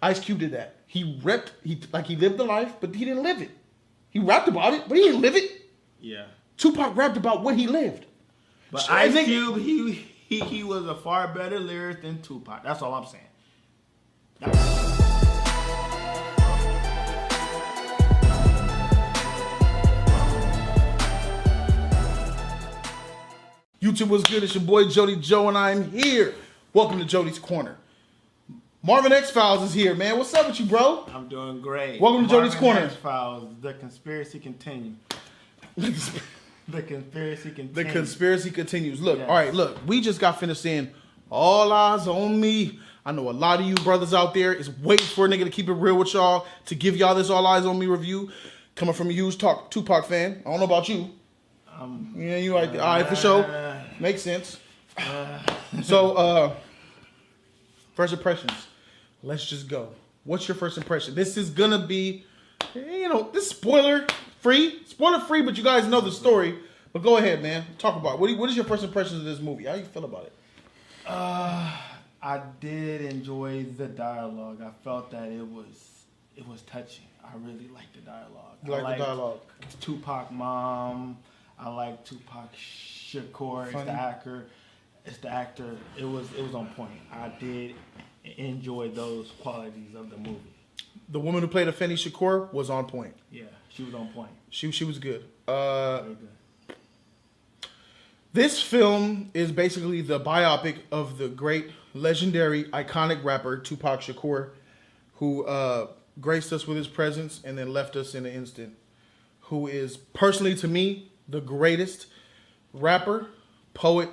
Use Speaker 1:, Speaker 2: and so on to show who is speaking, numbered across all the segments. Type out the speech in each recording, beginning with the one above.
Speaker 1: Ice Cube did that. He lived the life, but he didn't live it. He rapped about it, but he didn't live it.
Speaker 2: Yeah.
Speaker 1: Tupac rapped about what he lived.
Speaker 2: But
Speaker 1: So
Speaker 2: Ice Cube, he was a far better lyricist than Tupac. That's all I'm saying.
Speaker 1: YouTube, what's good? It's your boy Jody Joe, and I'm here. Welcome to Jody's Corner. Marvin X Files is here, man. What's up with you, bro?
Speaker 2: I'm doing great.
Speaker 1: Welcome to Jody's Corner.
Speaker 2: X Files. The conspiracy continues. The conspiracy continues.
Speaker 1: The conspiracy continues. Look,
Speaker 2: Yes.
Speaker 1: all right, look. We just got finished saying, all eyes on me. I know a lot of you brothers out there is waiting for a nigga to keep it real with y'all, to give y'all this all eyes on me review. Coming from a huge Tupac fan. I don't know about you. Yeah, you like, all right, for sure. Makes sense. So, first impressions. Let's just go. What's your first impression? This is gonna be, this spoiler free, but you guys know the story. But go ahead, man. Talk about it. What is your first impressions of this movie? How you feel about it?
Speaker 2: I did enjoy the dialogue. I felt that it was touching. I really liked the dialogue.
Speaker 1: You like the dialogue?
Speaker 2: Tupac mom. I like Tupac Shakur. It's the actor. It was on point. I did enjoy those qualities of the movie.
Speaker 1: The woman who played Afeni Shakur was on point.
Speaker 2: Yeah, she was on point.
Speaker 1: She was good.
Speaker 2: Very good.
Speaker 1: This film is basically the biopic of the great, legendary, iconic rapper Tupac Shakur, who graced us with his presence and then left us in an instant. Who is personally to me the greatest rapper, poet,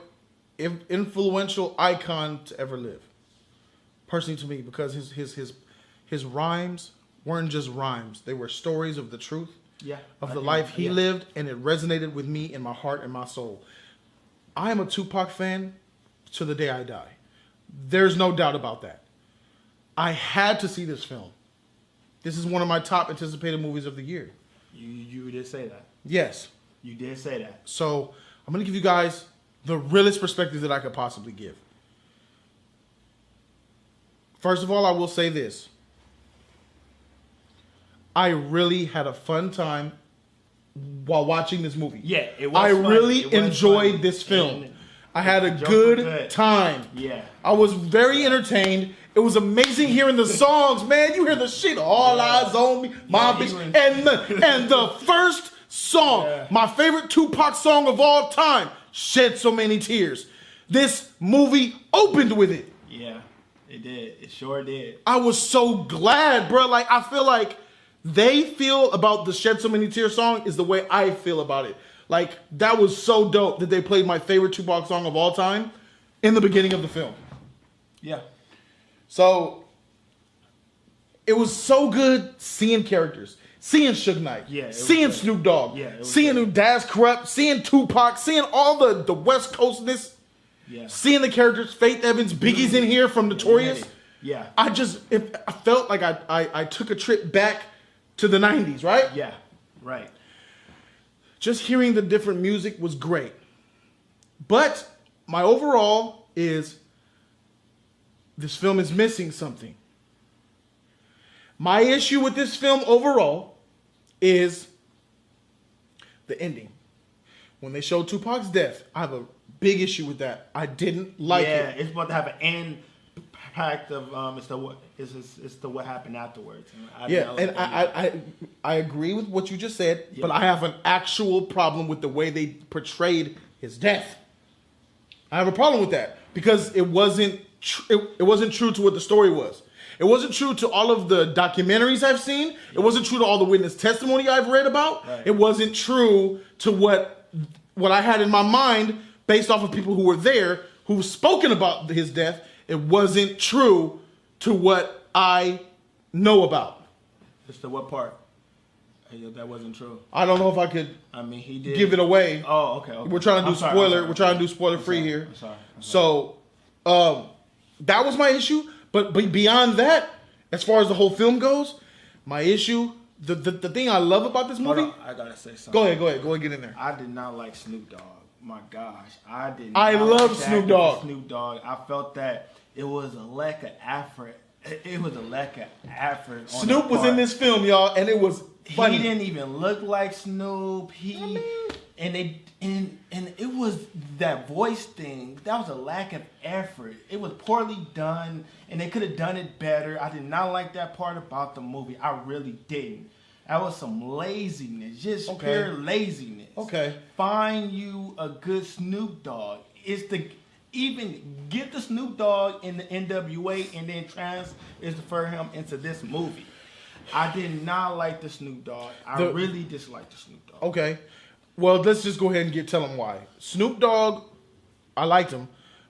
Speaker 1: influential icon to ever live. Personally to me, because his rhymes weren't just rhymes; they were stories of the truth, of the life he lived, and it resonated with me in my heart and my soul. I am a Tupac fan to the day I die. There's no doubt about that. I had to see this film. This is one of my top anticipated movies of the year.
Speaker 2: You did say that.
Speaker 1: Yes.
Speaker 2: You did say that.
Speaker 1: So I'm going to give you guys the realest perspective that I could possibly give. First of all, I will say this. I really had a fun time while watching this movie.
Speaker 2: Yeah, it was
Speaker 1: I
Speaker 2: fun.
Speaker 1: really enjoyed this film. I had a good time.
Speaker 2: Yeah.
Speaker 1: I was very entertained. It was amazing hearing the songs, man. You hear the shit, all eyes on me, my bitch. And the first song, my favorite Tupac song of all time, Shed So Many Tears. This movie opened with it.
Speaker 2: Yeah, it did. It sure did.
Speaker 1: I was so glad, bro. Like, I feel like they feel about the Shed So Many Tears song is the way I feel about it. Like, that was so dope that they played my favorite Tupac song of all time in the beginning of the film.
Speaker 2: Yeah.
Speaker 1: So, it was so good seeing characters. Seeing Suge Knight. Seeing
Speaker 2: good.
Speaker 1: Snoop Dogg. Seeing
Speaker 2: good.
Speaker 1: Daz Corrupt. Seeing Tupac. Seeing all the West Coastness.
Speaker 2: Yeah.
Speaker 1: Seeing the characters. Faith Evans. Biggie's in here from Notorious.
Speaker 2: Yeah.
Speaker 1: I felt like I took a trip back to the 90s, right?
Speaker 2: Yeah. Right.
Speaker 1: Just hearing the different music was great. But my overall is this film is missing something. My issue with this film overall is the ending. When they showed Tupac's death, I have a big issue with that. I didn't like it.
Speaker 2: Yeah, it's supposed to have an impact of it's the what happened afterwards.
Speaker 1: I agree with what you just said, but I have an actual problem with the way they portrayed his death. I have a problem with that because it wasn't true to what the story was. It wasn't true to all of the documentaries I've seen. It wasn't true to all the witness testimony I've read about.
Speaker 2: Right.
Speaker 1: It wasn't true to what I had in my mind based off of people who were there who've spoken about his death. It wasn't true to what I know about.
Speaker 2: It's the what part? That wasn't true.
Speaker 1: I don't know if I could.
Speaker 2: I mean, he did
Speaker 1: give it away.
Speaker 2: Oh, okay.
Speaker 1: We're trying to do spoiler. We're trying to do spoiler free here.
Speaker 2: I'm sorry.
Speaker 1: So, that was my issue. But beyond that, as far as the whole film goes, my issue, the thing I love about this movie.
Speaker 2: Hold on, I gotta say something.
Speaker 1: Go ahead, get in there.
Speaker 2: I did not like Snoop Dogg. My gosh,
Speaker 1: I love Snoop Dogg.
Speaker 2: Snoop Dogg. I felt that it was a lack of effort It was a lack of effort. On
Speaker 1: Snoop
Speaker 2: the
Speaker 1: was in
Speaker 2: part.
Speaker 1: this film, y'all, and it was funny.
Speaker 2: He didn't even look like Snoop. And it was that voice thing. That was a lack of effort. It was poorly done, and they could have done it better. I did not like that part about the movie. I really didn't. That was some laziness, just pure laziness.
Speaker 1: Okay.
Speaker 2: Find you a good Snoop Dogg. Even get the Snoop Dogg in the NWA and then transfer him into this movie. I did not like the Snoop Dogg. I really disliked the Snoop Dogg.
Speaker 1: Okay. Well, let's just go ahead and tell them why. Snoop Dogg, I liked him,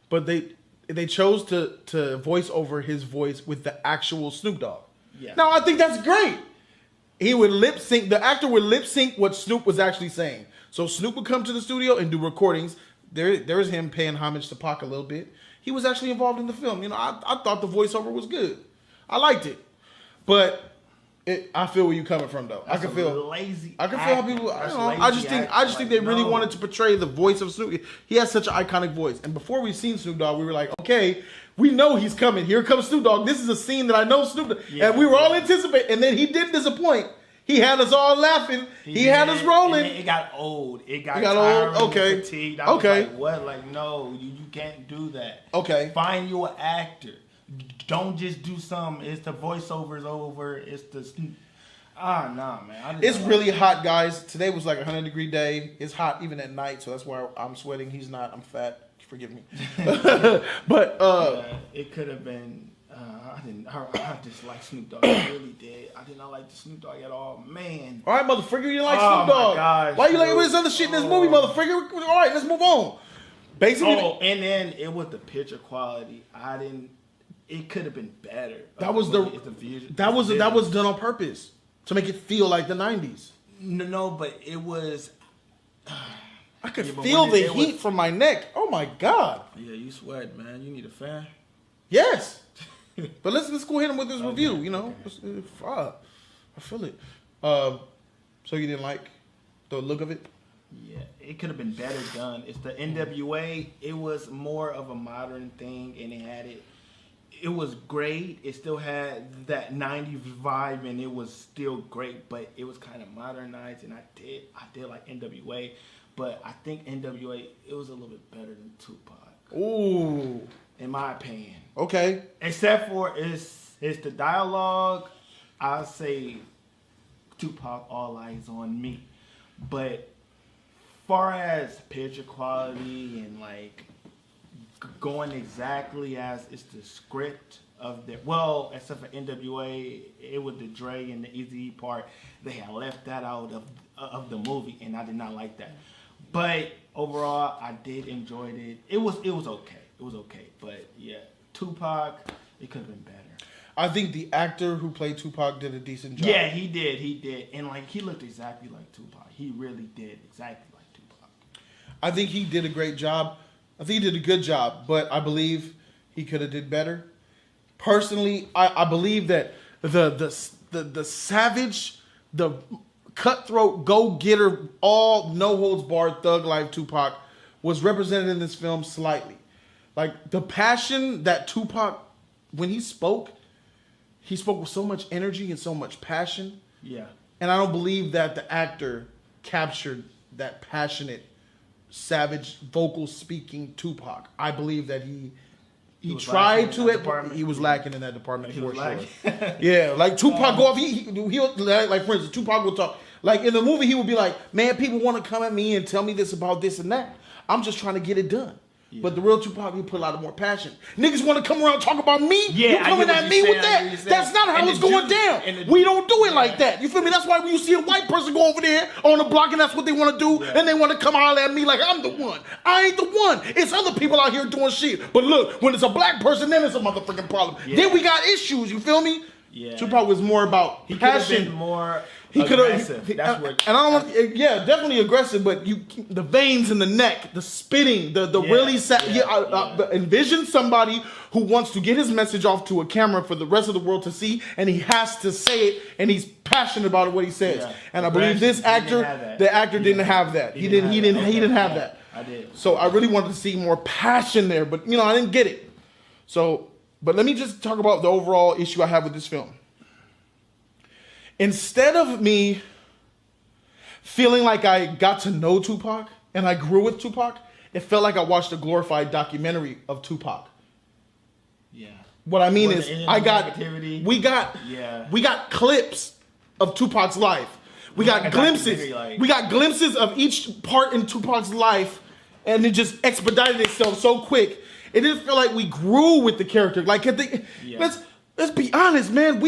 Speaker 1: but they chose to voice over his voice with the actual Snoop Dogg.
Speaker 2: Yeah.
Speaker 1: Now, I think that's great. He would lip sync, the actor would lip sync what Snoop was actually saying. So Snoop would come to the studio and do recordings. There's him paying homage to Pac a little bit. He was actually involved in the film. You know, I thought the voiceover was good. I liked it. But I feel where you're coming from, though.
Speaker 2: That's
Speaker 1: I can feel
Speaker 2: lazy.
Speaker 1: how people. I just think they really wanted to portray the voice of Snoop. He has such an iconic voice. And before we seen Snoop Dogg, we were like, okay, we know he's coming. Here comes Snoop Dogg. This is a scene that I know Snoop Dogg.
Speaker 2: Yeah,
Speaker 1: and we were all anticipating. And then he didn't disappoint. He had us all laughing. He had us rolling.
Speaker 2: It got old. It got
Speaker 1: old.
Speaker 2: tiring,
Speaker 1: Okay.
Speaker 2: fatigued. I was
Speaker 1: Okay.
Speaker 2: like, what? Like, no, you can't do that.
Speaker 1: Okay.
Speaker 2: Find you an actor. Don't just do some. It's the voiceovers over. It's the. Nah, man.
Speaker 1: It's really hot, guys. Today was like a 100-degree day. It's hot even at night, so that's why I'm sweating. He's not. I'm fat. Forgive me. But
Speaker 2: it could have been. I dislike Snoop Dogg. I really did. I did not like the Snoop Dogg at all, man.
Speaker 1: all right, motherfucker, you didn't like
Speaker 2: Oh,
Speaker 1: Snoop Dogg.
Speaker 2: my gosh,
Speaker 1: Why you like
Speaker 2: dude.
Speaker 1: this other shit in this movie, motherfucker? All right, let's move on. Basically,
Speaker 2: And then it was the picture quality. It could have been better.
Speaker 1: that was done on purpose to make it feel like the 90s.
Speaker 2: No, but it was.
Speaker 1: I could
Speaker 2: Yeah, but
Speaker 1: feel
Speaker 2: when
Speaker 1: the
Speaker 2: it
Speaker 1: heat
Speaker 2: was-
Speaker 1: from my neck. Oh my god.
Speaker 2: Yeah, you sweat, man. You need a fan.
Speaker 1: Yes. But let's go ahead and with this review. You know, I feel it. So you didn't like the look of it?
Speaker 2: Yeah, it could have been better done. It's the NWA. It was more of a modern thing, and it had it. It was great. It still had that '90s vibe, and it was still great. But it was kind of modernized, and I did like NWA. But I think NWA it was a little bit better than Tupac,
Speaker 1: Ooh.
Speaker 2: in my opinion.
Speaker 1: Okay.
Speaker 2: Except for it's the dialogue. I'll say Tupac, All Eyes on Me. But far as picture quality and like going exactly as it's the script of the except for NWA, it was the Dre and the Easy part. They had left that out of the movie, and I did not like that. But overall, I did enjoy it. It was okay. It was okay. But yeah, Tupac, it could have been better.
Speaker 1: I think the actor who played Tupac did a decent job.
Speaker 2: Yeah, he did. And like he looked exactly like Tupac. He really did exactly like Tupac.
Speaker 1: I think he did a great job. I think he did a good job, but I believe he could have did better. Personally, I believe that the savage, the cutthroat, go-getter, all no-holds-barred thug life Tupac was represented in this film slightly. Like the passion that Tupac, when he spoke with so much energy and so much passion.
Speaker 2: Yeah.
Speaker 1: And I don't believe that the actor captured that passionate, savage, vocal speaking Tupac. I believe that he
Speaker 2: was
Speaker 1: tried to
Speaker 2: lacking in that
Speaker 1: it.
Speaker 2: department.
Speaker 1: He was lacking in that department
Speaker 2: He
Speaker 1: for
Speaker 2: was
Speaker 1: sure.
Speaker 2: lacking.
Speaker 1: Yeah, like Tupac go off. He'll like for instance, Tupac will talk like in the movie. He would be like, "Man, people want to come at me and tell me this about this and that. I'm just trying to get it done."
Speaker 2: Yeah.
Speaker 1: But the real Tupac, he put a lot of more passion. Niggas want to come around and talk about me.
Speaker 2: Yeah,
Speaker 1: you
Speaker 2: I
Speaker 1: coming
Speaker 2: get what
Speaker 1: at me
Speaker 2: you're
Speaker 1: with
Speaker 2: saying, I get what
Speaker 1: that?
Speaker 2: you're saying.
Speaker 1: That's not how
Speaker 2: And
Speaker 1: it's
Speaker 2: the
Speaker 1: going
Speaker 2: dude- and
Speaker 1: down.
Speaker 2: the-
Speaker 1: We don't do it
Speaker 2: Yeah.
Speaker 1: like that. You feel me? That's why when you see a white person go over there on the block and that's what they want to do,
Speaker 2: Yeah.
Speaker 1: and they want to come holler at me like I'm the one. I ain't the one. It's other people out here doing shit. But look, when it's a black person, then it's a motherfucking problem.
Speaker 2: Yeah.
Speaker 1: Then we got issues. You feel me?
Speaker 2: Yeah.
Speaker 1: Tupac was more about
Speaker 2: He could have
Speaker 1: passion.
Speaker 2: been more
Speaker 1: He could have,
Speaker 2: aggressive. That's what.
Speaker 1: and I don't want, yeah, definitely aggressive, but the veins in the neck, the spitting, the
Speaker 2: Yeah,
Speaker 1: really sad.
Speaker 2: yeah.
Speaker 1: Envision somebody who wants to get his message off to a camera for the rest of the world to see, and he has to say it, and he's passionate about what he says.
Speaker 2: Yeah.
Speaker 1: And I believe this
Speaker 2: He didn't
Speaker 1: actor,
Speaker 2: have that.
Speaker 1: the actor
Speaker 2: He
Speaker 1: didn't
Speaker 2: didn't
Speaker 1: have that. He didn't have that.
Speaker 2: I did.
Speaker 1: So I really wanted to see more passion there, but I didn't get it. So But let me just talk about the overall issue I have with this film. Instead of me feeling like I got to know Tupac and I grew with Tupac, it felt like I watched a glorified documentary of Tupac.
Speaker 2: Yeah.
Speaker 1: What I mean
Speaker 2: Was
Speaker 1: is,
Speaker 2: it
Speaker 1: we got clips of Tupac's life. We got glimpses. We got glimpses of each part in Tupac's life, and it just expedited itself so quick. It didn't feel like we grew with the character. Like, let's be honest, man.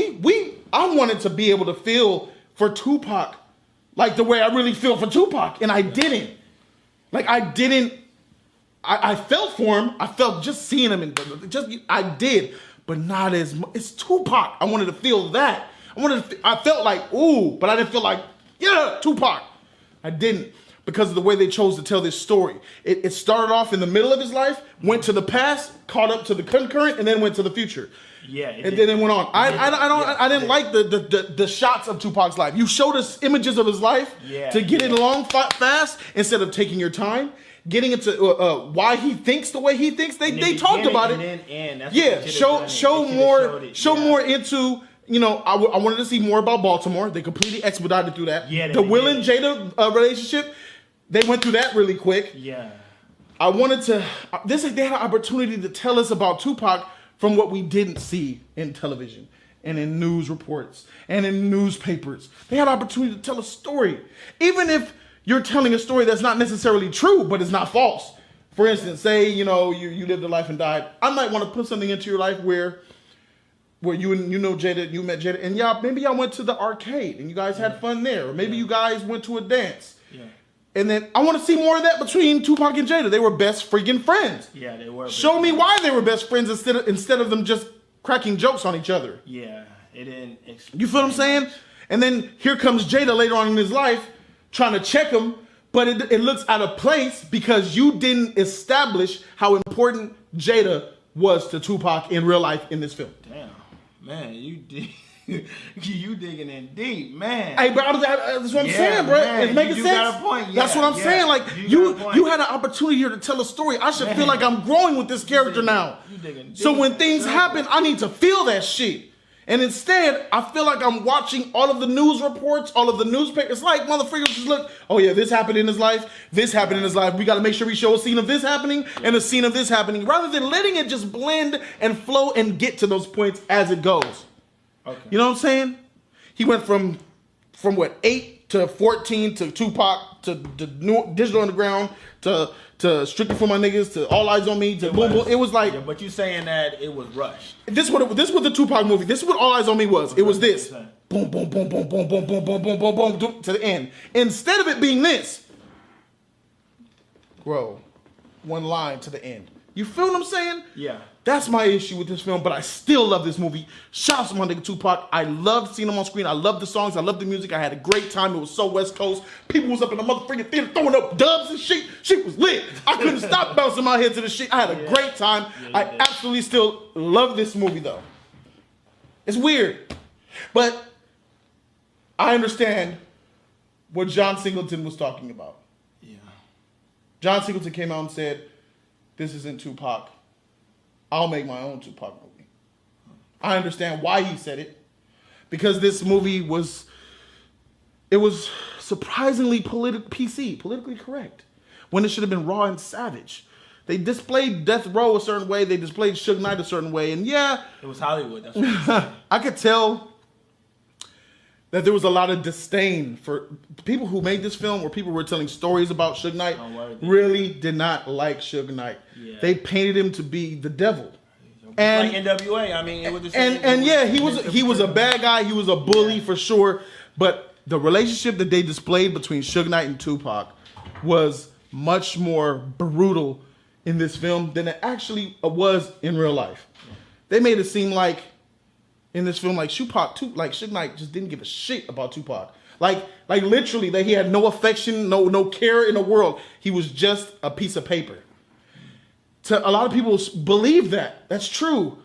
Speaker 1: I wanted to be able to feel for Tupac like the way I really feel for Tupac, and I didn't. Like, I felt for him. I felt just seeing him, and I did, but not as much. It's Tupac. I wanted to feel that. I felt like, ooh, but I didn't feel like, yeah, Tupac. I didn't, because of the way they chose to tell this story. It started off in the middle of his life, went to the past, caught up to the current, and then went to the future.
Speaker 2: Yeah,
Speaker 1: and then it went on. I didn't like the shots of Tupac's life. You showed us images of his life to get it along fast instead of taking your time, getting into why he thinks the way he thinks. They talked about it. Show more into. You know, I wanted to see more about Baltimore. They completely expedited through that.
Speaker 2: Yeah,
Speaker 1: the Will and Jada relationship, they went through that really quick.
Speaker 2: Yeah.
Speaker 1: I wanted to. They had an opportunity to tell us about Tupac from what we didn't see in television and in news reports and in newspapers. They had an opportunity to tell a story, even if you're telling a story that's not necessarily true, but it's not false. For instance, say you lived a life and died. I might want to put something into your life where you know Jada, you met Jada, and maybe y'all went to the arcade and you guys had fun there, or maybe you guys went to a dance. Yeah. And then I want to see more of that between Tupac and Jada. They were best freaking friends.
Speaker 2: Yeah, they were.
Speaker 1: Show me why they were best friends instead of them just cracking jokes on each other.
Speaker 2: Yeah, it didn't.
Speaker 1: You feel what I'm saying? And then here comes Jada later on in his life trying to check him, but it looks out of place because you didn't establish how important Jada was to Tupac in real life in this film.
Speaker 2: Damn. Man, you digging in deep, man.
Speaker 1: Hey, bro, that's what I'm saying, bro. It's making sense.
Speaker 2: Got a point. Yeah,
Speaker 1: that's what I'm saying. Like you had an opportunity here to tell a story. I should feel like I'm growing with this character now. So when things happen, I need to feel that shit. And instead, I feel like I'm watching all of the news reports, all of the newspapers. It's like motherfuckers just look, oh yeah, this happened in his life, this happened in his life. We got to make sure we show a scene of this happening and a scene of this happening, rather than letting it just blend and flow and get to those points as it goes. Okay. You know what I'm saying? He went from what, 8 to 14 to Tupac to Digital Underground to Strictly For My Niggas to All Eyes on Me to Boom Boom. It was like,
Speaker 2: but you saying that it was rushed.
Speaker 1: This was the Tupac movie. This is what All Eyes on Me was. It was this. Boom, boom, boom, boom, boom, boom, boom, boom, boom, boom, boom, to the end. Instead of it being this, grow one line to the end. You feel what I'm saying?
Speaker 2: Yeah.
Speaker 1: That's my issue with this film, but I still love this movie. Shout out to my nigga Tupac. I loved seeing him on screen. I loved the songs. I loved the music. I had a great time. It was so West Coast. People was up in the motherfucking theater throwing up dubs and shit. Shit was lit. I couldn't stop bouncing my head to the shit. I had a great time. I absolutely still love this movie, though. It's weird. But I understand what John Singleton was talking about.
Speaker 2: Yeah.
Speaker 1: John Singleton came out and said, this isn't Tupac. I'll make my own Tupac movie. I understand why he said it. Because this movie was surprisingly politically correct, when it should have been raw and savage. They displayed Death Row a certain way. They displayed Suge Knight a certain way. And yeah.
Speaker 2: It was Hollywood. That's what
Speaker 1: I could tell that there was a lot of disdain for people who made this film, or people who were telling stories about Suge Knight, really did not like Suge Knight. Yeah. They painted him to be the devil.
Speaker 2: And like NWA, I mean, it was the same.
Speaker 1: And yeah, he was a bad guy. He was a bully for sure. But the relationship that they displayed between Suge Knight and Tupac was much more brutal in this film than it actually was in real life. They made it seem like in this film, like Suge Knight just didn't give a shit about Tupac. Like literally, that he had no affection, no care in the world. He was just a piece of paper. To a lot of people believe that. That's true.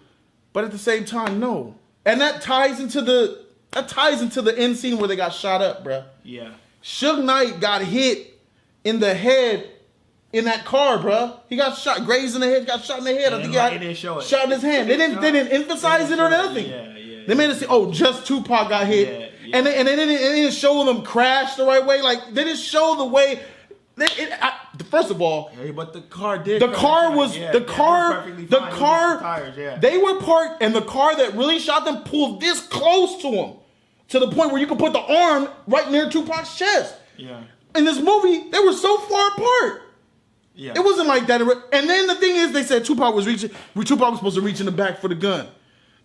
Speaker 1: But at the same time, no. And that ties into the end scene where they got shot up, bruh.
Speaker 2: Yeah.
Speaker 1: Suge Knight got hit in the head in that car, bruh. He got shot, grazed in the head, got shot in the head. I think he
Speaker 2: They didn't show it.
Speaker 1: shot in his hand. They didn't emphasize it or nothing. They made it say, oh, just Tupac got hit. And they didn't show them crash the right way. Like, they didn't show the way. First of all,
Speaker 2: but the car did.
Speaker 1: The car was the car. They were parked, and the car that really shot them pulled this close to him, to the point where you could put the arm right near Tupac's chest.
Speaker 2: Yeah.
Speaker 1: In this movie, they were so far apart.
Speaker 2: Yeah.
Speaker 1: It wasn't like that. And then the thing is, they said Tupac was supposed to reach in the back for the gun.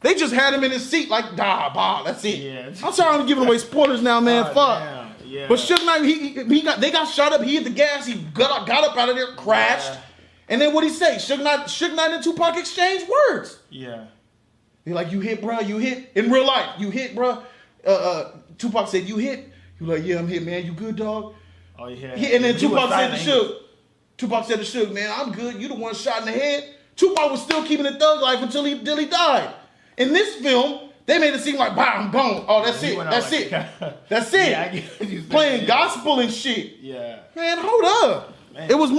Speaker 1: They just had him in his seat, like, that's it. Yeah. I'm sorry I'm giving away spoilers now, man. Fuck. Damn. Yeah. But Suge Knight, they got shot up. He hit the gas. He got up out of there, crashed. Yeah. And then what'd he say? Suge Knight and Tupac exchanged words.
Speaker 2: Yeah.
Speaker 1: He's like, you hit, bro. You hit. In real life, you hit, bro. Tupac said, you hit. He was like, yeah, I'm hit, man. You good, dog? Oh, yeah. And then Tupac said to Suge, man, I'm good. You the one shot in the head. Tupac was still keeping the thug life until he died. In this film, they made it seem like, bah, I'm gone. Oh, that's it. That's it. That's it. Yeah, playing gospel and shit. Yeah. Man, hold up. Man. It was,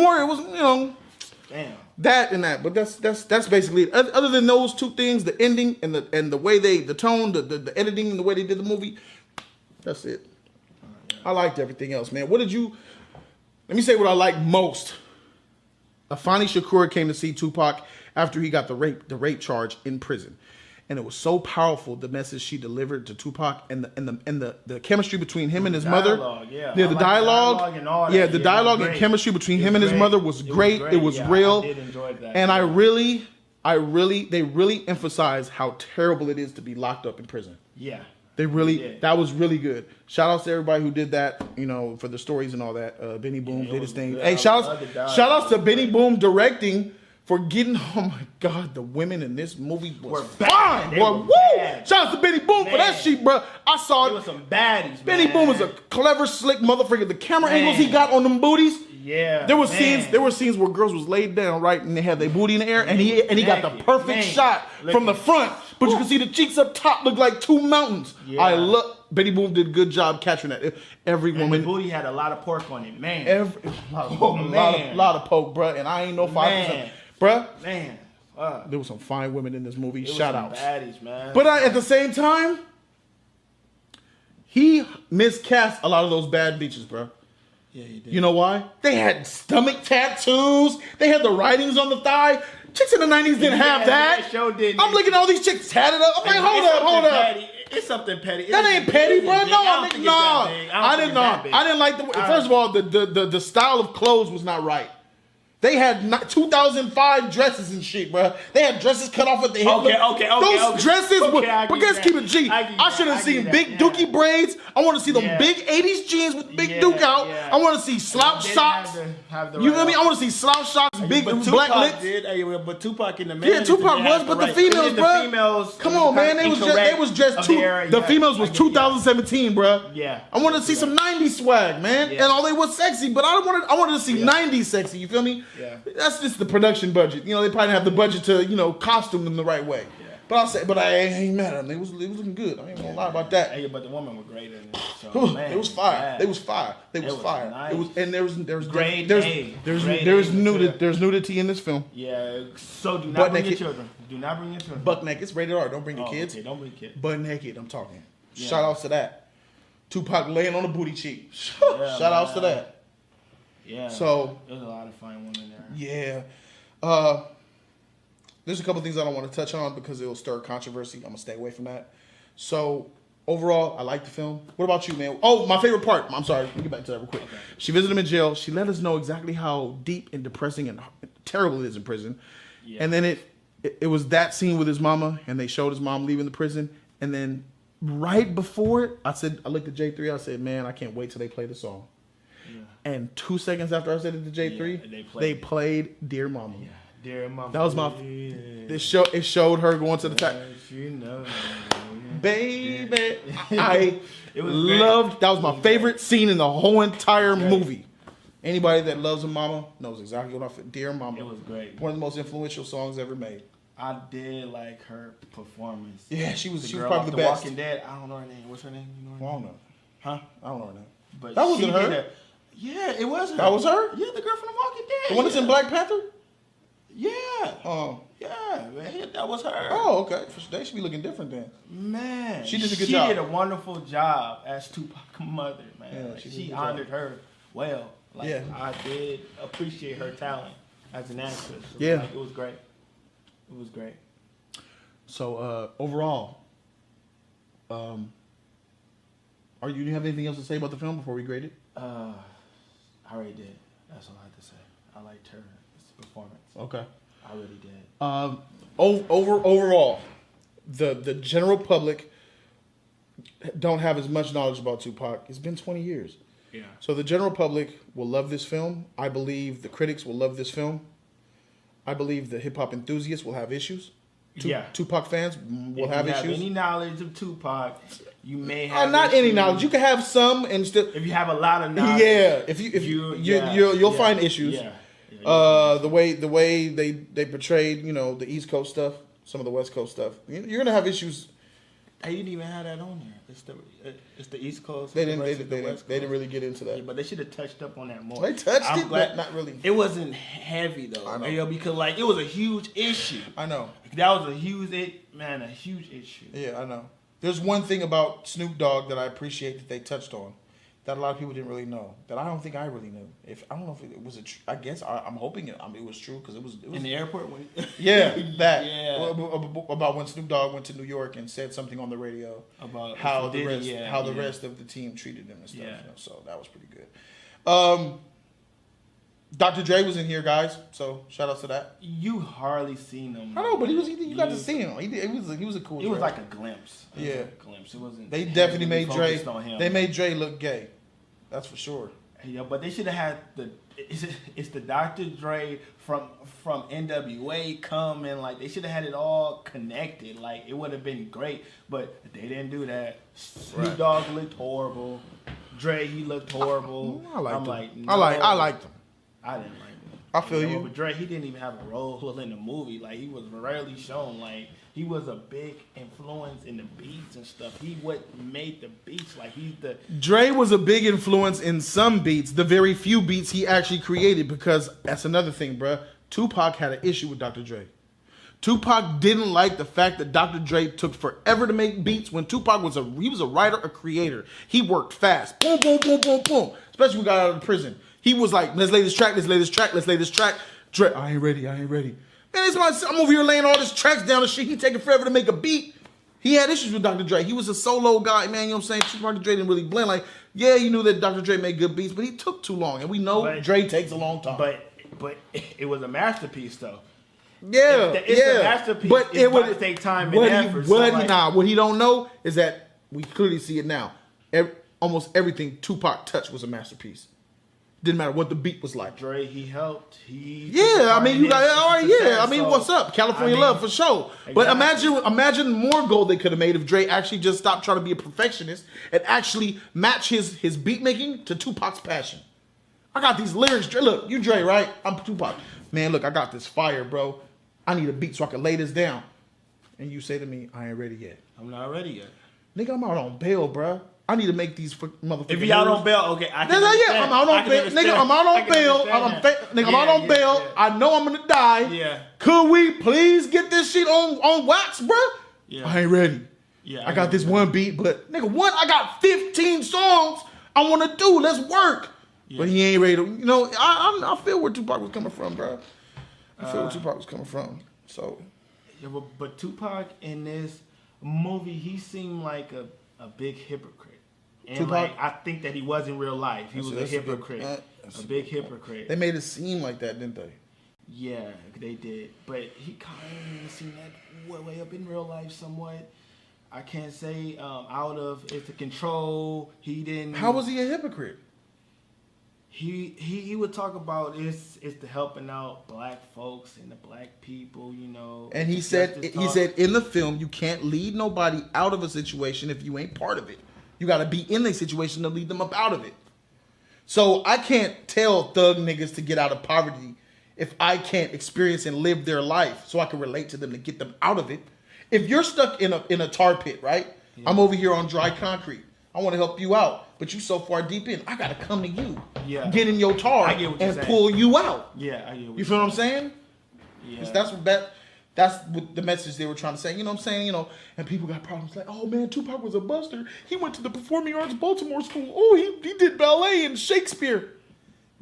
Speaker 1: damn. That and that. But that's basically it. Other than those two things, the ending and the way the tone, the editing and the way they did the movie, that's it. Yeah. I liked everything else, man. Let me say what I like most. Afeni Shakur came to see Tupac after he got the rape charge in prison. And it was so powerful, the message she delivered to Tupac and the chemistry between him and his mother. The dialogue and all that. The dialogue and chemistry between him and his mother was great. It was real. I did enjoy that. And they really emphasized how terrible it is to be locked up in prison. Yeah. That was really good. Shout outs to everybody who did that, for the stories and all that. Benny Boom did his thing. Good. Hey, shout outs to Benny Boom directing for getting, oh my God, the women in this movie were fine, boy. Woo! Shout out to Benny Boom for that shit, bro. I saw it.
Speaker 2: There was some baddies,
Speaker 1: Benny Boom was a clever, slick motherfucker. The camera angles he got on them booties.
Speaker 2: Yeah.
Speaker 1: There were scenes where girls was laid down, right, and they had their booty in the air, and he got the perfect shot from the front. But you can see the cheeks up top look like two mountains. Yeah. Benny Boom did a good job capturing that. Every woman.
Speaker 2: The booty had a lot of pork on it, man.
Speaker 1: A lot of pork, bro. And I ain't no 5%. Bruh,
Speaker 2: man,
Speaker 1: there was some fine women in this movie. Shout outs,
Speaker 2: baddies, man.
Speaker 1: But at the same time, he miscast a lot of those bad bitches, bro. Yeah, he did. You know why? They had stomach tattoos. They had the writings on the thigh. Chicks in the 90s didn't have that. I'm looking at all these chicks tatted up. I'm like, hold up.
Speaker 2: It's something petty.
Speaker 1: That ain't petty, bro. No, I didn't like the. First of all, the style of clothes was not right. They had 2005 dresses and shit, bro. They had dresses cut off at the hip. Okay. Those dresses were, but let's keep it G. I should have seen big dookie braids. I want to see them big 80s jeans with big duke out. I want to see slouch socks. You feel me? I want to see slouch socks, big black lips.
Speaker 2: But Tupac in the man.
Speaker 1: Yeah, Tupac was, but the females, bro. Come on, man. They was just the females was 2017, bro. Yeah. I wanted to see some 90s swag, man. And all they was sexy, but I wanted to see 90s sexy. You feel me? Yeah. That's just the production budget. They probably didn't have the budget to, costume them the right way. Yeah. But I ain't mad at them. They was looking good. I ain't gonna lie about that.
Speaker 2: Hey, but the women were great in it. So, man,
Speaker 1: it was fire. They was fire.
Speaker 2: Nice.
Speaker 1: It was, and there was
Speaker 2: great.
Speaker 1: There's nudity in this film.
Speaker 2: Yeah. So do not bring your children. Do not bring your children.
Speaker 1: Butt naked. It's rated R. Don't bring your kids.
Speaker 2: Okay, don't bring kids.
Speaker 1: Butt naked. I'm talking. Yeah. Shout outs to that. Tupac laying on a booty cheek. Shout outs to that.
Speaker 2: Yeah.
Speaker 1: So
Speaker 2: there's a lot of fine women there.
Speaker 1: Yeah. There's a couple things I don't want to touch on because it'll stir controversy. I'm gonna stay away from that. So overall, I like the film. What about you, man? Oh, my favorite part. I'm sorry. Let me get back to that real quick. Okay. She visited him in jail. She let us know exactly how deep and depressing and terrible it is in prison. Yeah. And then it was that scene with his mama, and they showed his mom leaving the prison. And then right before it, I looked at J3. I said, man, I can't wait till they play the song. And 2 seconds after I said it to J3, they played Dear Mama. Yeah,
Speaker 2: Dear Mama.
Speaker 1: That was it showed her going to the top. Baby. I loved, that was my favorite scene in the whole entire movie. Anybody that loves a mama knows exactly what I feel. Dear Mama.
Speaker 2: It was great.
Speaker 1: One of the most influential songs ever made.
Speaker 2: I did like her performance.
Speaker 1: Yeah, she was probably the best.
Speaker 2: Walking Dead. I don't know her name. What's her name? You know her name?
Speaker 1: I don't know. Huh? I don't know her name.
Speaker 2: But
Speaker 1: that wasn't her.
Speaker 2: Yeah, it was her.
Speaker 1: That was her?
Speaker 2: Yeah, the girl from The Walking Dead.
Speaker 1: The one that's in Black Panther?
Speaker 2: Yeah.
Speaker 1: Oh.
Speaker 2: Yeah, man, that was her.
Speaker 1: Oh, okay. They should be looking different then.
Speaker 2: Man,
Speaker 1: She did a good job.
Speaker 2: She did a wonderful job as Tupac's mother, man.
Speaker 1: Yeah,
Speaker 2: Like,
Speaker 1: she did a
Speaker 2: she
Speaker 1: good
Speaker 2: honored her well. Like,
Speaker 1: Yeah.
Speaker 2: I did appreciate her talent as an actress.
Speaker 1: Yeah.
Speaker 2: Like, it was great. It was great.
Speaker 1: So overall, do you have anything else to say about the film before we grade it?
Speaker 2: I already did. That's all I had to say. I liked her performance.
Speaker 1: Okay.
Speaker 2: I really did.
Speaker 1: Overall, the general public don't have as much knowledge about Tupac. It's been 20 years.
Speaker 2: Yeah.
Speaker 1: So the general public will love this film. I believe the critics will love this film. I believe the hip hop enthusiasts will have issues.
Speaker 2: Yeah.
Speaker 1: Tupac fans will have
Speaker 2: If you
Speaker 1: issues.
Speaker 2: have any knowledge of Tupac, you may have
Speaker 1: Not any
Speaker 2: issues.
Speaker 1: knowledge. You can have some and still.
Speaker 2: If you have a lot of knowledge.
Speaker 1: Yeah. You'll find issues.
Speaker 2: Yeah.
Speaker 1: The way they portrayed, the East Coast stuff, some of the West Coast stuff. You're gonna have issues.
Speaker 2: They didn't even have that on there. It's the East Coast.
Speaker 1: They
Speaker 2: the
Speaker 1: didn't.
Speaker 2: rest of the West
Speaker 1: They didn't
Speaker 2: Coast.
Speaker 1: really get into that.
Speaker 2: Yeah, but they should have touched up on that more.
Speaker 1: They touched
Speaker 2: I'm
Speaker 1: it,
Speaker 2: glad-
Speaker 1: but not really.
Speaker 2: It wasn't heavy though.
Speaker 1: I know.
Speaker 2: Because like it was a huge issue.
Speaker 1: I know.
Speaker 2: That was a huge issue.
Speaker 1: Yeah, I know. There's one thing about Snoop Dogg that I appreciate that they touched on, that a lot of people didn't really know. That I don't think I really knew. I don't know if it was I guess I'm hoping it was true because it was.
Speaker 2: In the airport when
Speaker 1: Yeah, that.
Speaker 2: Yeah.
Speaker 1: About when Snoop Dogg went to New York and said something on the radio
Speaker 2: about
Speaker 1: how
Speaker 2: Diddy,
Speaker 1: the rest of the team treated him and stuff.
Speaker 2: Yeah.
Speaker 1: So that was pretty good. Dr. Dre was in here, guys. So shout out to that.
Speaker 2: You hardly seen him.
Speaker 1: I know, but you got to see him. He was a cool.
Speaker 2: It was
Speaker 1: Dre.
Speaker 2: like a glimpse.
Speaker 1: Yeah.
Speaker 2: It wasn't.
Speaker 1: They definitely
Speaker 2: heavily
Speaker 1: made Dre.
Speaker 2: focused on him.
Speaker 1: They made Dre look gay. That's for sure.
Speaker 2: Yeah, but they should have had it's the Dr. Dre from NWA come and like they should have had it all connected. Like it would have been great, but they didn't do that. Snoop
Speaker 1: Right.
Speaker 2: Dogg looked horrible. Dre he looked horrible.
Speaker 1: I liked him.
Speaker 2: Like,
Speaker 1: I liked him.
Speaker 2: I didn't like him.
Speaker 1: I feel you.
Speaker 2: But Dre, he didn't even have a role in the movie. Like he was rarely shown. Like he was a big influence in the beats and stuff. He what made the beats. Like he's the
Speaker 1: Dre was a big influence in some beats, the very few beats he actually created, because that's another thing, bruh. Tupac had an issue with Dr. Dre. Tupac didn't like the fact that Dr. Dre took forever to make beats when Tupac was a writer, a creator. He worked fast. Boom, boom, boom, boom, boom. Especially when we got out of prison. He was like, let's lay this track. Dre, I ain't ready. Man, I'm over here laying all these tracks down and shit. He taking forever to make a beat. He had issues with Dr. Dre. He was a solo guy, man. You know what I'm saying? Dr. Dre didn't really blend. Like, yeah, you knew that Dr. Dre made good beats, but he took too long. And we know Dre takes a long time.
Speaker 2: but it was a masterpiece though.
Speaker 1: Yeah,
Speaker 2: It's a masterpiece.
Speaker 1: But
Speaker 2: It's
Speaker 1: it would
Speaker 2: about to take time and effort.
Speaker 1: What he don't know is that we clearly see it now. Almost everything Tupac touched was a masterpiece. Didn't matter what the beat was like.
Speaker 2: Dre, he helped.
Speaker 1: Yeah, I mean, you got all right. Yeah, I mean, what's up? California Love for sure. But imagine more gold they could have made if Dre actually just stopped trying to be a perfectionist and actually match his beat making to Tupac's passion. I got these lyrics. Dre, look, you Dre, right? I'm Tupac. Man, look, I got this fire, bro. I need a beat so I can lay this down. And you say to me, I ain't ready yet.
Speaker 2: I'm not ready yet.
Speaker 1: Nigga, I'm out on bail, bro. I need to make these motherfuckers.
Speaker 2: If you out on bail, okay, I can
Speaker 1: I'm out on bail. Nigga, I'm out on bail. I'm out on bail.
Speaker 2: Yeah.
Speaker 1: I know I'm gonna die.
Speaker 2: Yeah.
Speaker 1: Could we please get this shit on wax, bro?
Speaker 2: Yeah.
Speaker 1: I ain't ready.
Speaker 2: Yeah,
Speaker 1: I got this one beat, but nigga, I got 15 songs I want to do. Let's work.
Speaker 2: Yeah.
Speaker 1: But he ain't ready to. I feel where Tupac was coming from, bro. I feel where Tupac was coming from. So.
Speaker 2: Yeah, but Tupac in this movie, he seemed like a big hypocrite. And
Speaker 1: Tupac?
Speaker 2: like, I think that he was in real life. He was a hypocrite. A big hypocrite.
Speaker 1: They made it seem like that, didn't they?
Speaker 2: Yeah, they did. But he kind of seemed that way up in real life somewhat. I can't say out of it's the control. He didn't.
Speaker 1: How was he a hypocrite?
Speaker 2: He would talk about it's the helping out black folks and the black people,
Speaker 1: And he said in the film you can't lead nobody out of a situation if you ain't part of it. You got to be in the situation to lead them up out of it. So I can't tell thug niggas to get out of poverty if I can't experience and live their life so I can relate to them to get them out of it. If you're stuck in a tar pit, right? Yeah. I'm over here on dry concrete. I want to help you out. but you so far deep in, I gotta come to you,
Speaker 2: Yeah.
Speaker 1: get in your tar
Speaker 2: I get what you're
Speaker 1: and
Speaker 2: saying.
Speaker 1: pull you out.
Speaker 2: Yeah, I get what
Speaker 1: You feel what I'm saying?
Speaker 2: Yeah.
Speaker 1: 'Cause that's what the message they were trying to say. You know what I'm saying? You know, and people got problems like, oh man, Tupac was a buster. He went to the Performing Arts Baltimore School. Oh, he did ballet and Shakespeare.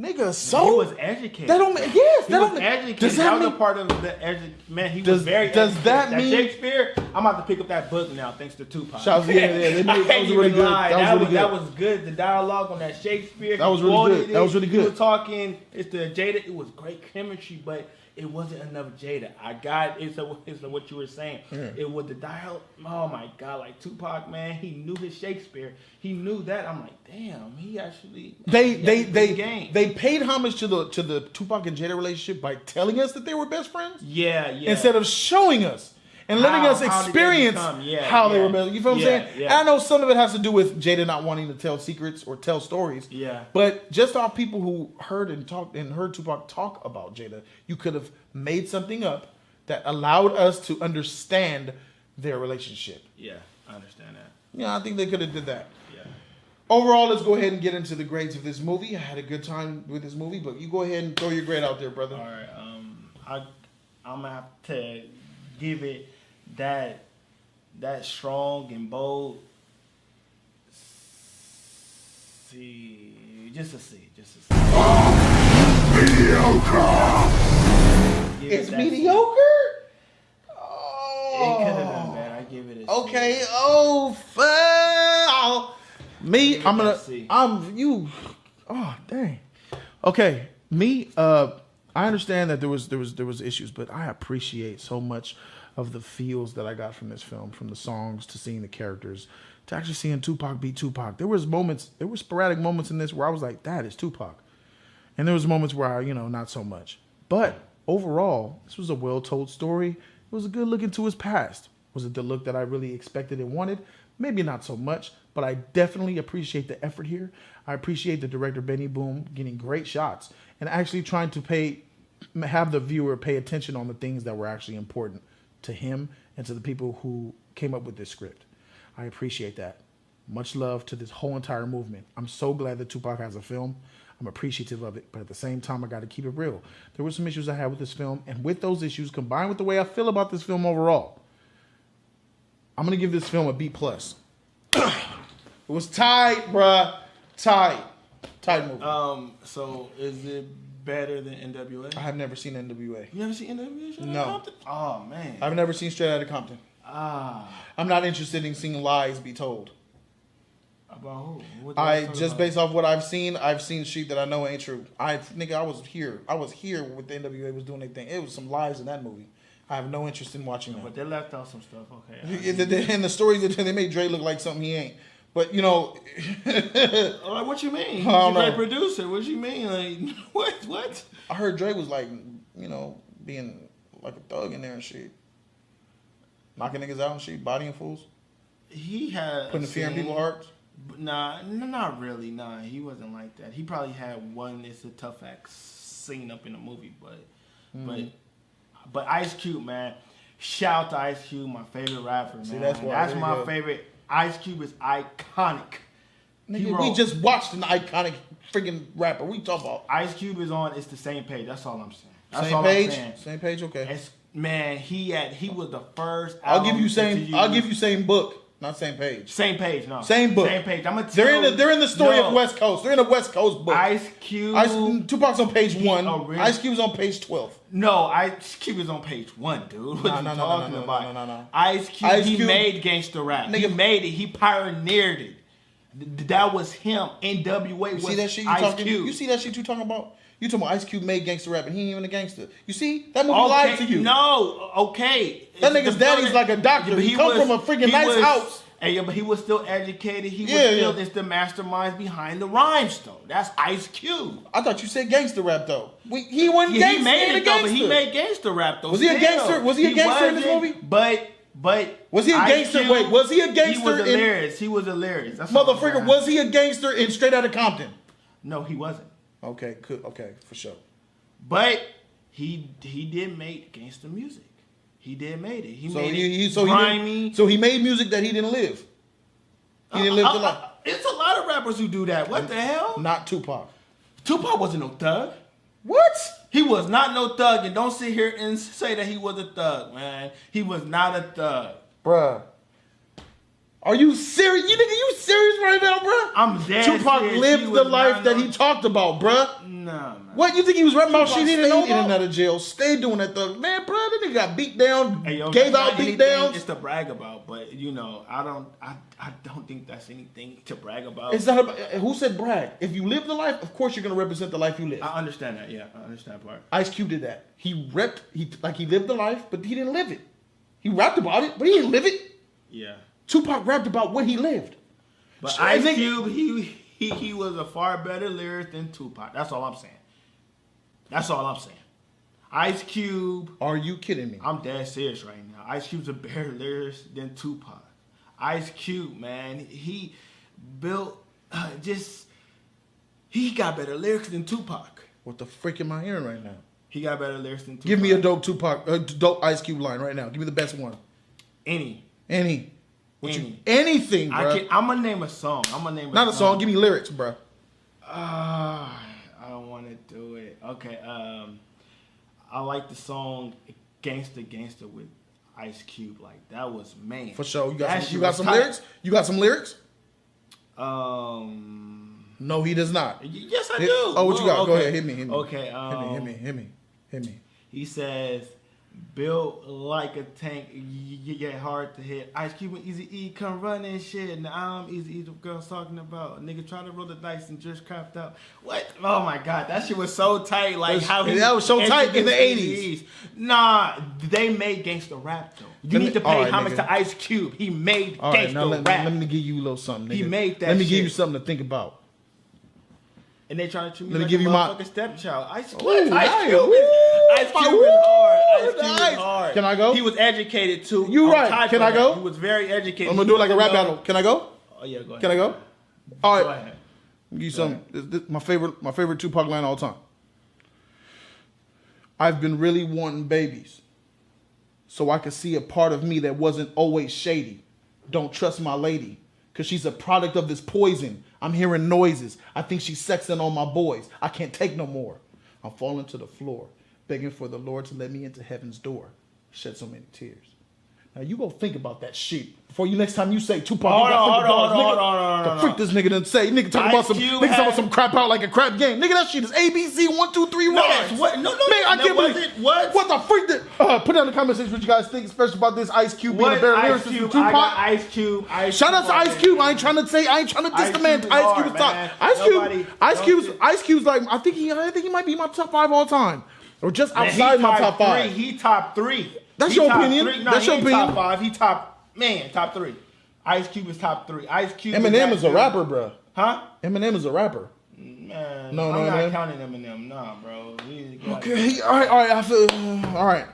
Speaker 1: Nigga, so
Speaker 2: he was educated.
Speaker 1: That don't make yes.
Speaker 2: He
Speaker 1: That
Speaker 2: was
Speaker 1: don't make.
Speaker 2: educated.
Speaker 1: Does
Speaker 2: that
Speaker 1: that
Speaker 2: was
Speaker 1: mean?
Speaker 2: a part of the man. He
Speaker 1: Does-
Speaker 2: was very.
Speaker 1: does
Speaker 2: educated.
Speaker 1: that mean-
Speaker 2: Shakespeare? I'm about to pick up that book now, thanks to Tupac.
Speaker 1: Shouts- yeah, they
Speaker 2: I
Speaker 1: made- that
Speaker 2: can't
Speaker 1: was
Speaker 2: even
Speaker 1: really good.
Speaker 2: lie.
Speaker 1: That was really good.
Speaker 2: That was good. The dialogue on that Shakespeare.
Speaker 1: That was
Speaker 2: he
Speaker 1: really
Speaker 2: quoted
Speaker 1: good.
Speaker 2: it.
Speaker 1: That was really
Speaker 2: He
Speaker 1: good.
Speaker 2: was talking. It's the Jada. It was great chemistry, but it wasn't enough Jada. I got it's what you were saying. It was the dialogue. Oh my God, like Tupac, man, he knew his Shakespeare. He knew that. I'm like, damn, he actually.
Speaker 1: They paid homage to the Tupac and Jada relationship by telling us that they were best friends
Speaker 2: Yeah.
Speaker 1: instead of showing us and letting us
Speaker 2: How did they
Speaker 1: experience
Speaker 2: become? Yeah,
Speaker 1: how they
Speaker 2: yeah.
Speaker 1: were best. You feel what I'm
Speaker 2: Yeah,
Speaker 1: saying?
Speaker 2: yeah.
Speaker 1: And I know some of it has to do with Jada not wanting to tell secrets or tell stories.
Speaker 2: Yeah.
Speaker 1: But just off people who heard Tupac talk about Jada, you could have made something up that allowed us to understand their relationship.
Speaker 2: Yeah, I understand that.
Speaker 1: Yeah, I think they could have did that.
Speaker 2: Yeah.
Speaker 1: Overall, let's go ahead and get into the grades of this movie. I had a good time with this movie, but you go ahead and throw your grade out there, brother.
Speaker 2: All right. I'm gonna have to give it that strong and bold C. Just a C. Give
Speaker 1: It's
Speaker 2: it that C.
Speaker 1: mediocre?
Speaker 2: It could have been better. I give it a C.
Speaker 1: Okay. Oh, foul. Me,
Speaker 2: Give it
Speaker 1: I'm gonna.
Speaker 2: that C.
Speaker 1: Oh, dang. Okay, me. I understand that there was issues, but I appreciate so much of the feels that I got from this film, from the songs to seeing the characters, to actually seeing Tupac be Tupac. There were sporadic moments in this where I was like, that is Tupac. And there was moments where not so much. But overall, this was a well-told story. It was a good look into his past. Was it the look that I really expected and wanted? Maybe not so much, but I definitely appreciate the effort here. I appreciate the director, Benny Boom, getting great shots and actually trying to have the viewer pay attention on the things that were actually important to him and to the people who came up with this script. I appreciate that. Much love to this whole entire movement. I'm so glad that Tupac has a film. I'm appreciative of it, but at the same time, I got to keep it real. There were some issues I had with this film, and with those issues, combined with the way I feel about this film overall, I'm going to give this film a B+. It was tight, bruh. Tight movie.
Speaker 2: So is it better than NWA?
Speaker 1: I have never seen NWA.
Speaker 2: You ever seen NWA?
Speaker 1: No.
Speaker 2: Compton? Oh man.
Speaker 1: I've never seen Straight Outta Compton.
Speaker 2: Ah.
Speaker 1: I'm not interested in seeing lies be told.
Speaker 2: About who? What
Speaker 1: I
Speaker 2: they talking
Speaker 1: just
Speaker 2: about?
Speaker 1: based off what I've seen shit that I know ain't true. I was here with the NWA was doing their thing. It was some lies in that movie. I have no interest in watching
Speaker 2: But
Speaker 1: that.
Speaker 2: they left out some stuff. Okay.
Speaker 1: And the stories that they made Dre look like something he ain't. But
Speaker 2: Like, what you mean? He's
Speaker 1: I don't
Speaker 2: a great
Speaker 1: know.
Speaker 2: producer. What you mean? Like, what?
Speaker 1: I heard Dre was like, being like a thug in there and shit. Knocking niggas out and shit, bodying fools,
Speaker 2: He had
Speaker 1: putting fear in people's hearts.
Speaker 2: Nah, not really. Nah, he wasn't like that. He probably had one It's a Tough Act scene up in the movie, but Ice Cube, man. Shout out to Ice Cube, my favorite rapper, man.
Speaker 1: See, that's why.
Speaker 2: That's
Speaker 1: There you
Speaker 2: my
Speaker 1: go.
Speaker 2: favorite. Ice Cube is iconic.
Speaker 1: Nigga, we just watched an iconic freaking rapper. We talk about
Speaker 2: Ice Cube is on. It's the same page. That's all I'm saying. That's
Speaker 1: same
Speaker 2: all
Speaker 1: page.
Speaker 2: I'm saying.
Speaker 1: Same page. Okay.
Speaker 2: It's, man, he was the first.
Speaker 1: I'll give you
Speaker 2: album
Speaker 1: I'll give you same book, not same page.
Speaker 2: Same page, no.
Speaker 1: Same book.
Speaker 2: Same page. I'm gonna
Speaker 1: They're in the story of West Coast. They're in the West Coast book.
Speaker 2: Ice Cube.
Speaker 1: Tupac's on page 1.
Speaker 2: really?
Speaker 1: Ice Cube's on page 12.
Speaker 2: No, Ice Cube is on page 1, dude. What
Speaker 1: No,
Speaker 2: you
Speaker 1: no, no,
Speaker 2: talking
Speaker 1: no, no,
Speaker 2: about?
Speaker 1: no, no, no.
Speaker 2: Ice Cube,
Speaker 1: Ice
Speaker 2: he
Speaker 1: Cube-
Speaker 2: made gangster rap. He
Speaker 1: Nigga-
Speaker 2: made it. He pioneered it. That was him. NWA was
Speaker 1: You see that shit
Speaker 2: Ice Cube.
Speaker 1: You see that shit you talking about? You talking about Ice Cube made gangster rap and he ain't even a gangster. You see? That movie lied to you.
Speaker 2: No, okay.
Speaker 1: That nigga's daddy's like a doctor. He come from a freaking nice house.
Speaker 2: Hey, yeah, but he was still educated. He was
Speaker 1: Yeah,
Speaker 2: still
Speaker 1: yeah.
Speaker 2: it's the masterminds behind the rhymes, though. That's Ice Cube.
Speaker 1: I thought you said gangster rap though. He wasn't
Speaker 2: Yeah,
Speaker 1: gangster.
Speaker 2: he made
Speaker 1: ain't
Speaker 2: it
Speaker 1: a
Speaker 2: though,
Speaker 1: gangster.
Speaker 2: but he made gangster rap though.
Speaker 1: Was he a
Speaker 2: still.
Speaker 1: gangster? Was he a gangster in this
Speaker 2: wasn't,
Speaker 1: movie?
Speaker 2: But
Speaker 1: Was he a
Speaker 2: Ice
Speaker 1: gangster?
Speaker 2: Cube,
Speaker 1: Wait, was he a
Speaker 2: He
Speaker 1: gangster
Speaker 2: was
Speaker 1: in
Speaker 2: hilarious. He was hilarious. That's what I'm
Speaker 1: Motherfucker?
Speaker 2: saying.
Speaker 1: Was he a gangster in Straight Outta Compton?
Speaker 2: No, he wasn't.
Speaker 1: Okay, good. Okay, for sure.
Speaker 2: But he did make gangster music. He did made it. He
Speaker 1: So
Speaker 2: made
Speaker 1: he
Speaker 2: it
Speaker 1: so
Speaker 2: grimy.
Speaker 1: he made music that he didn't live. He didn't live the life.
Speaker 2: It's a lot of rappers who do that. What the hell?
Speaker 1: Not Tupac.
Speaker 2: Tupac wasn't no thug.
Speaker 1: What?
Speaker 2: He was not no thug, and don't sit here and say that he was a thug, man. He was not a thug.
Speaker 1: Bruh. Are you serious? You serious right now, bruh?
Speaker 2: I'm dead
Speaker 1: Tupac
Speaker 2: serious.
Speaker 1: lived
Speaker 2: He
Speaker 1: the
Speaker 2: was
Speaker 1: life
Speaker 2: not
Speaker 1: that
Speaker 2: no-
Speaker 1: he talked about, bruh.
Speaker 2: Nah, man.
Speaker 1: What, you think he was rapping about
Speaker 2: Tupac
Speaker 1: shit he didn't know
Speaker 2: stayed
Speaker 1: in
Speaker 2: in
Speaker 1: and out of jail? Stay doing that thug. Man, bruh, that nigga got beat down,
Speaker 2: Hey, yo,
Speaker 1: gave
Speaker 2: that's
Speaker 1: out
Speaker 2: not
Speaker 1: beat
Speaker 2: anything
Speaker 1: downs.
Speaker 2: It's to brag about, but you know, I don't think that's anything to brag about.
Speaker 1: It's not about, who said brag? If you live the life, of course you're gonna represent the life you live.
Speaker 2: I understand that. Yeah, I understand that part.
Speaker 1: Ice Cube did that. He lived the life, but he didn't live it. He rapped about it, but he didn't live it.
Speaker 2: Yeah,
Speaker 1: Tupac rapped about what he lived.
Speaker 2: but
Speaker 1: So I
Speaker 2: Ice
Speaker 1: think-
Speaker 2: Cube, he was a far better lyricist than Tupac. That's all I'm saying. That's all I'm saying. Ice Cube,
Speaker 1: Are you kidding me?
Speaker 2: I'm dead serious right now. Ice Cube's a better lyricist than Tupac. Ice Cube, man, he built he got better lyrics than Tupac.
Speaker 1: What the frick am I hearing right now?
Speaker 2: He got better lyrics than Tupac.
Speaker 1: Give me a dope Ice Cube line right now. Give me the best one.
Speaker 2: Any.
Speaker 1: Anything, bro.
Speaker 2: I'm gonna name a song.
Speaker 1: Not a song. Give me lyrics, bro.
Speaker 2: I don't want to do it. Okay. I like the song "Gangsta Gangsta" with Ice Cube. Like that was man.
Speaker 1: For sure. You
Speaker 2: That
Speaker 1: got
Speaker 2: shit
Speaker 1: you got
Speaker 2: was
Speaker 1: some
Speaker 2: tight.
Speaker 1: lyrics? You got some lyrics?
Speaker 2: Um.
Speaker 1: No, he does not.
Speaker 2: Yes, I
Speaker 1: Hit-
Speaker 2: do.
Speaker 1: Oh, what you got? Go
Speaker 2: okay.
Speaker 1: ahead. Hit me.
Speaker 2: Okay.
Speaker 1: Hit me.
Speaker 2: He says, "Built like a tank, you get hard to hit." Ice Cube and Easy E come running shit. Now I'm Easy E, the girls talking about. A nigga trying to roll the dice and just crapped out. What? Oh my god, that shit was so tight. Like
Speaker 1: That was so tight in the 80s.
Speaker 2: Nah, they made gangster rap though. You need to pay homage to Ice Cube. He made
Speaker 1: All right, now
Speaker 2: gangster
Speaker 1: let
Speaker 2: rap.
Speaker 1: me give you a little something. Nigga.
Speaker 2: He made that
Speaker 1: Let me give
Speaker 2: shit.
Speaker 1: you something to think about.
Speaker 2: And they trying to treat me
Speaker 1: Let me
Speaker 2: like
Speaker 1: give
Speaker 2: a
Speaker 1: you my-
Speaker 2: motherfucking stepchild. Ice Cube,
Speaker 1: Ooh,
Speaker 2: Ice
Speaker 1: nice.
Speaker 2: Cube
Speaker 1: Ooh,
Speaker 2: is Ice Cube
Speaker 1: ooh,
Speaker 2: is hard. Ice Cube
Speaker 1: nice.
Speaker 2: is hard.
Speaker 1: Can I go?
Speaker 2: He was educated too.
Speaker 1: You
Speaker 2: I'm
Speaker 1: right.
Speaker 2: tied
Speaker 1: Can
Speaker 2: for
Speaker 1: I
Speaker 2: that.
Speaker 1: go?
Speaker 2: He was very educated.
Speaker 1: I'm gonna do it like a rap battle. Can I go?
Speaker 2: Oh yeah, go ahead.
Speaker 1: Can I go? All
Speaker 2: Go
Speaker 1: right.
Speaker 2: ahead.
Speaker 1: Give you some. This my favorite Tupac line all time. I've been really wanting babies, so I could see a part of me that wasn't always shady. Don't trust my lady, cause she's a product of this poison. I'm hearing noises. I think she's sexing on my boys. I can't take no more. I'm falling to the floor, begging for the Lord to let me into heaven's door. Shed so many tears. Now you go think about that shit before you next time you say Tupac.
Speaker 2: Hold
Speaker 1: you got
Speaker 2: on,
Speaker 1: 50 bars,
Speaker 2: hold on,
Speaker 1: nigga.
Speaker 2: hold on,
Speaker 1: The
Speaker 2: hold
Speaker 1: freak
Speaker 2: on.
Speaker 1: this nigga done say. Nigga talking
Speaker 2: Ice
Speaker 1: about some
Speaker 2: Cube
Speaker 1: nigga talking about
Speaker 2: had-
Speaker 1: some crap out like a crap game. Nigga, that shit is ABC 1, 2, 3
Speaker 2: No,
Speaker 1: rhymes.
Speaker 2: that's what- no,
Speaker 1: Man, I
Speaker 2: that
Speaker 1: can't believe
Speaker 2: wasn't- what?
Speaker 1: What the freak did? Put down in the comment section what you guys think, especially about this Ice Cube being a
Speaker 2: What
Speaker 1: better
Speaker 2: Ice
Speaker 1: lyricist than
Speaker 2: Cube?
Speaker 1: Tupac.
Speaker 2: I got Ice Cube. Ice
Speaker 1: Shout out to
Speaker 2: Cube
Speaker 1: Ice Cube. I ain't trying to diss the man.
Speaker 2: Cube is
Speaker 1: Ice Cube
Speaker 2: hard,
Speaker 1: is top.
Speaker 2: man.
Speaker 1: Ice
Speaker 2: Nobody-
Speaker 1: Cube. Ice
Speaker 2: don't
Speaker 1: Cube's.
Speaker 2: sit-
Speaker 1: Ice Cube's like I think he might be my top 5 all time, or just
Speaker 2: Man,
Speaker 1: outside
Speaker 2: he
Speaker 1: my top 5.
Speaker 2: He top 3.
Speaker 1: That's
Speaker 2: He
Speaker 1: your
Speaker 2: top
Speaker 1: opinion.
Speaker 2: 3. No,
Speaker 1: That's
Speaker 2: he
Speaker 1: your
Speaker 2: ain't
Speaker 1: opinion.
Speaker 2: Top 5. He top 3. Ice Cube is top 3. Ice Cube.
Speaker 1: Eminem is a
Speaker 2: that
Speaker 1: rapper, bro.
Speaker 2: Huh?
Speaker 1: Eminem is a rapper.
Speaker 2: Man,
Speaker 1: No,
Speaker 2: I'm not
Speaker 1: Eminem.
Speaker 2: counting Eminem. Nah, bro.
Speaker 1: Okay, all right. I feel all right.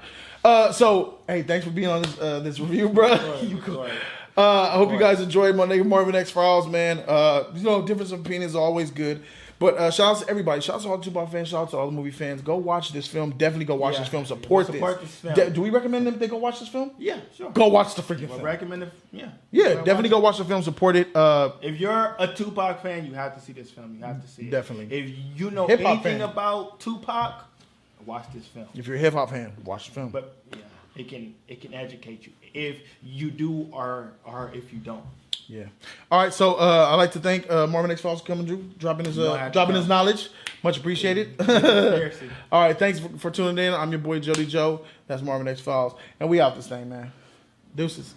Speaker 1: So hey, thanks for being on this review, bro.
Speaker 2: Go ahead.
Speaker 1: I hope you guys enjoyed my nigga Marvin X Files, man. Difference of opinions are always good. But shout out to everybody. Shout out to all the Tupac fans. Shout out to all the movie fans. Go watch this film. Definitely go watch
Speaker 2: Yeah.
Speaker 1: this film. Support
Speaker 2: Support
Speaker 1: this.
Speaker 2: this film.
Speaker 1: Do we recommend them if they go watch this film?
Speaker 2: Yeah, sure.
Speaker 1: Go watch the freaking
Speaker 2: I
Speaker 1: film.
Speaker 2: recommend it. Yeah.
Speaker 1: Yeah, definitely go watch the film. Support it.
Speaker 2: If you're a Tupac fan, you have to see this film. You have to see it.
Speaker 1: Definitely.
Speaker 2: If you know
Speaker 1: Hip-hop
Speaker 2: anything
Speaker 1: fan.
Speaker 2: about Tupac, watch this film.
Speaker 1: If you're a hip hop fan, watch the film.
Speaker 2: But yeah, it can educate you if you do or if you don't.
Speaker 1: Yeah. All right. So I'd like to thank Marvin X Files for coming through, dropping his knowledge. Much appreciated.
Speaker 2: Seriously.
Speaker 1: All right. Thanks for tuning in. I'm your boy Jody Joe. That's Marvin X Files, and we out this thing, man. Deuces.